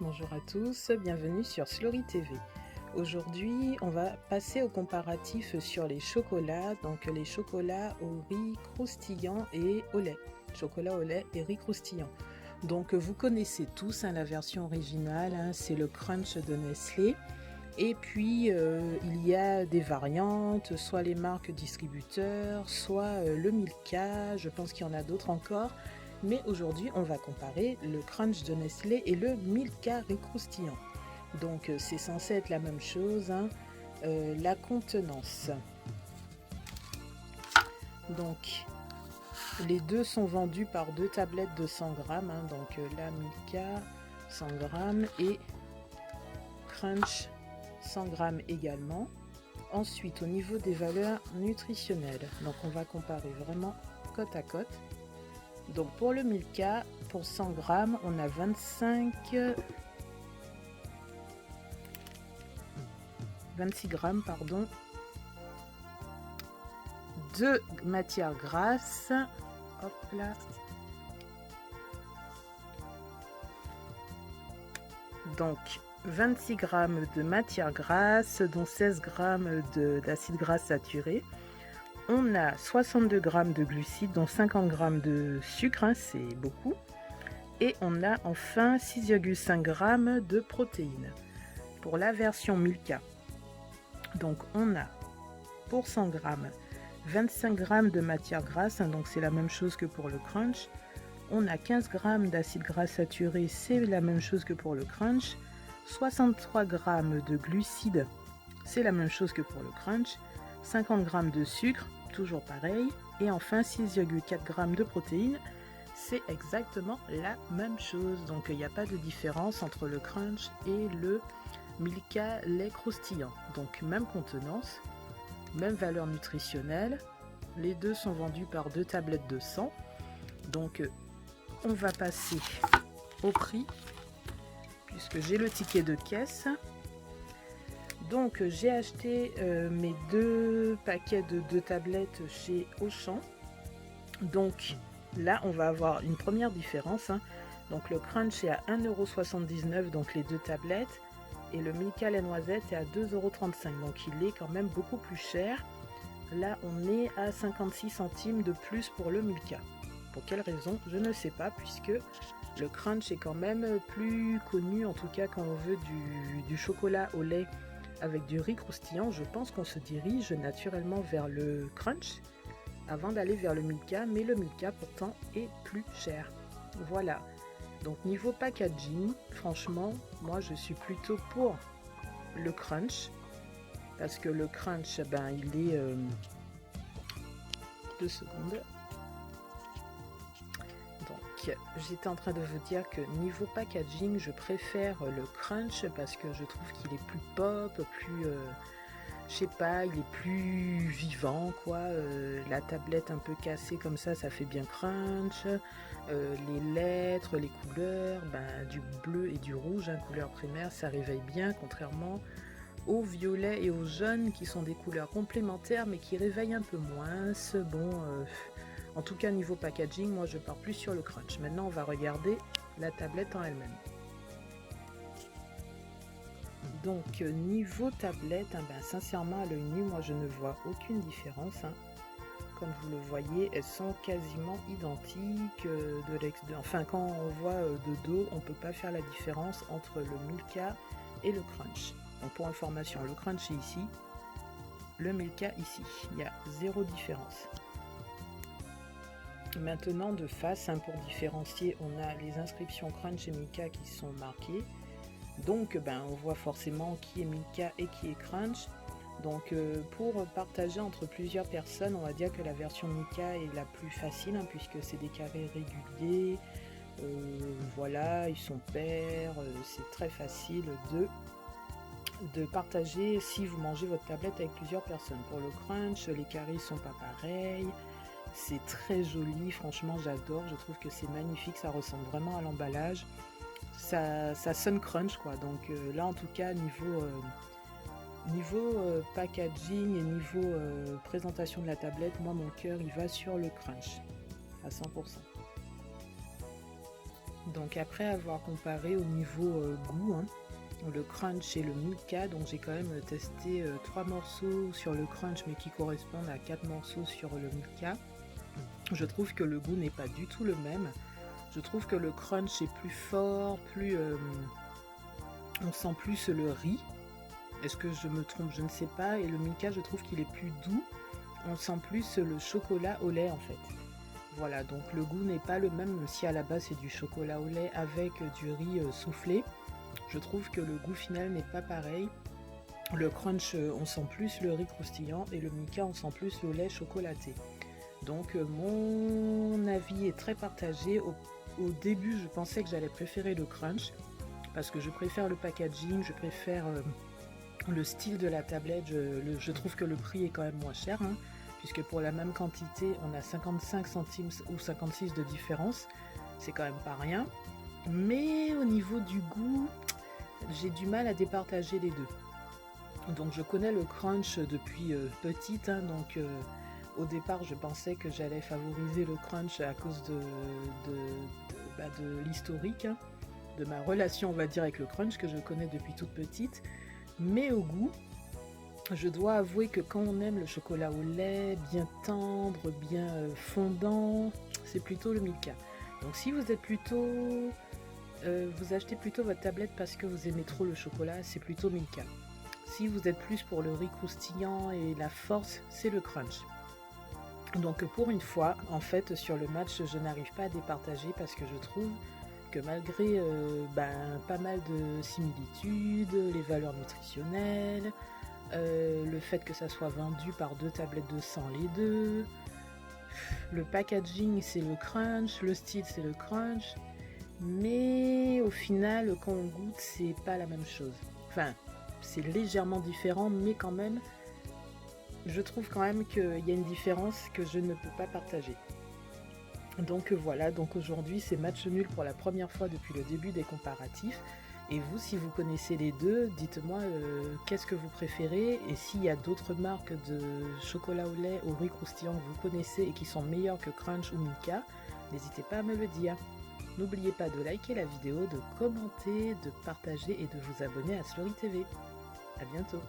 Bonjour à tous, bienvenue sur Slory TV. Aujourd'hui, on va passer au comparatif sur les chocolats, donc les chocolats au riz croustillant et au lait. Chocolat au lait et riz croustillant. Donc vous connaissez tous la version originale, c'est le Crunch de Nestlé. Et puis il y a des variantes, soit les marques distributeurs, soit le Milka, je pense qu'il y en a d'autres encore. Mais aujourd'hui, on va comparer le Crunch de Nestlé et le Milka riz croustillant. Donc c'est censé être la même chose, la contenance. Donc les deux sont vendus par deux tablettes de 100 grammes, donc la Milka 100 grammes et Crunch 100 grammes également. Ensuite, au niveau des valeurs nutritionnelles, donc on va comparer vraiment côte à côte. Donc pour le Milka, pour 100 grammes, on a 26 grammes de matière grasse. Hop là. Donc 26 grammes de matière grasse, dont 16 grammes d'acide gras saturé. On a 62 grammes de glucides, dont 50 grammes de sucre, c'est beaucoup. Et on a enfin 6,5 grammes de protéines. Pour la version Milka, donc on a pour 100 grammes 25 grammes de matière grasse, donc c'est la même chose que pour le Crunch. On a 15 grammes d'acide gras saturé, c'est la même chose que pour le Crunch. 63 grammes de glucides, c'est la même chose que pour le Crunch. 50 grammes de sucre, toujours pareil, et enfin 6,4 grammes de protéines, c'est exactement la même chose. Donc il n'y a pas de différence entre le Crunch et le Milka lait croustillant. Donc même contenance, même valeur nutritionnelle, les deux sont vendus par deux tablettes de 100. Donc on va passer au prix, puisque j'ai le ticket de caisse. Donc j'ai acheté mes deux paquets de deux tablettes chez Auchan. Donc là on va avoir une première différence. Donc le Crunch est à 1,79 €, donc les deux tablettes. Et le Milka lait noisette est à 2,35 €. Donc il est quand même beaucoup plus cher. Là on est à 56 centimes de plus pour le Milka. Pour quelle raison? Je ne sais pas, puisque le Crunch est quand même plus connu, en tout cas quand on veut du chocolat au lait avec du riz croustillant. Je pense qu'on se dirige naturellement vers le Crunch avant d'aller vers le Milka, mais le Milka pourtant est plus cher. Voilà. Donc niveau packaging, franchement, moi je suis plutôt pour le Crunch, parce que le Crunch, il est 2 secondes. Donc j'étais en train de vous dire que niveau packaging, je préfère le Crunch parce que je trouve qu'il est plus pop, plus je sais pas, il est plus vivant quoi. La tablette un peu cassée comme ça fait bien Crunch. Les lettres, les couleurs, du bleu et du rouge, couleur primaire, ça réveille bien, contrairement au violet et au jaune qui sont des couleurs complémentaires mais qui réveillent un peu moins. En tout cas niveau packaging, moi je pars plus sur le Crunch. Maintenant on va regarder la tablette en elle-même. Donc niveau tablette, sincèrement à l'œil nu, moi je ne vois aucune différence. Comme vous le voyez, elles sont quasiment identiques. Quand on voit de dos, on ne peut pas faire la différence entre le Milka et le Crunch. Donc pour information, le Crunch est ici, le Milka ici. Il y a zéro différence. Maintenant de face, pour différencier, on a les inscriptions Crunch et Milka qui sont marquées. Donc on voit forcément qui est Milka et qui est Crunch. Donc pour partager entre plusieurs personnes, on va dire que la version Milka est la plus facile, puisque c'est des carrés réguliers, voilà, ils sont pairs, c'est très facile de partager si vous mangez votre tablette avec plusieurs personnes. Pour le Crunch, les carrés sont pas pareils, c'est très joli, franchement j'adore, je trouve que c'est magnifique, ça ressemble vraiment à l'emballage, ça sonne Crunch quoi. Donc là en tout cas niveau packaging et niveau présentation de la tablette, moi mon cœur il va sur le Crunch à 100%. Donc après avoir comparé au niveau goût, hein, le crunch et le Milka, donc j'ai quand même testé 3 morceaux sur le crunch mais qui correspondent à 4 morceaux sur le Milka. Je trouve que le goût n'est pas du tout le même. Je trouve que le crunch est plus fort, on sent plus le riz. Est-ce que je me trompe? Je ne sais pas. Et le Milka, je trouve qu'il est plus doux. On sent plus le chocolat au lait en fait. Voilà, donc le goût n'est pas le même si à la base c'est du chocolat au lait avec du riz soufflé. Je trouve que le goût final n'est pas pareil. Le crunch, on sent plus le riz croustillant et le Milka, on sent plus le lait chocolaté. Donc mon avis est très partagé. Au début, je pensais que j'allais préférer le crunch parce que je préfère le packaging, je préfère le style de la tablette. Je trouve que le prix est quand même moins cher, hein, puisque pour la même quantité, on a 55 centimes ou 56 de différence. C'est quand même pas rien. Mais au niveau du goût, j'ai du mal à départager les deux. Donc je connais le crunch depuis petite, hein, donc au départ je pensais que j'allais favoriser le crunch à cause de l'historique, hein, de ma relation on va dire avec le crunch que je connais depuis toute petite. Mais au goût, je dois avouer que quand on aime le chocolat au lait, bien tendre, bien fondant, c'est plutôt le Milka. Donc si vous êtes plutôt... vous achetez plutôt votre tablette parce que vous aimez trop le chocolat, c'est plutôt Milka. Si vous êtes plus pour le riz croustillant et la force, c'est le crunch. Donc pour une fois, en fait, sur le match, je n'arrive pas à départager parce que je trouve que malgré pas mal de similitudes, les valeurs nutritionnelles, le fait que ça soit vendu par 2 tablettes de 100 les deux, le packaging c'est le crunch, le style c'est le crunch, mais au final quand on goûte c'est pas la même chose. Enfin, c'est légèrement différent, mais quand même, je trouve quand même qu'il y a une différence que je ne peux pas partager. Donc voilà, donc aujourd'hui c'est match nul pour la première fois depuis le début des comparatifs. Et vous, si vous connaissez les deux, dites-moi qu'est-ce que vous préférez et s'il y a d'autres marques de chocolat au lait au riz croustillant que vous connaissez et qui sont meilleures que Crunch ou Milka, n'hésitez pas à me le dire. N'oubliez pas de liker la vidéo, de commenter, de partager et de vous abonner à Slory TV. A bientôt.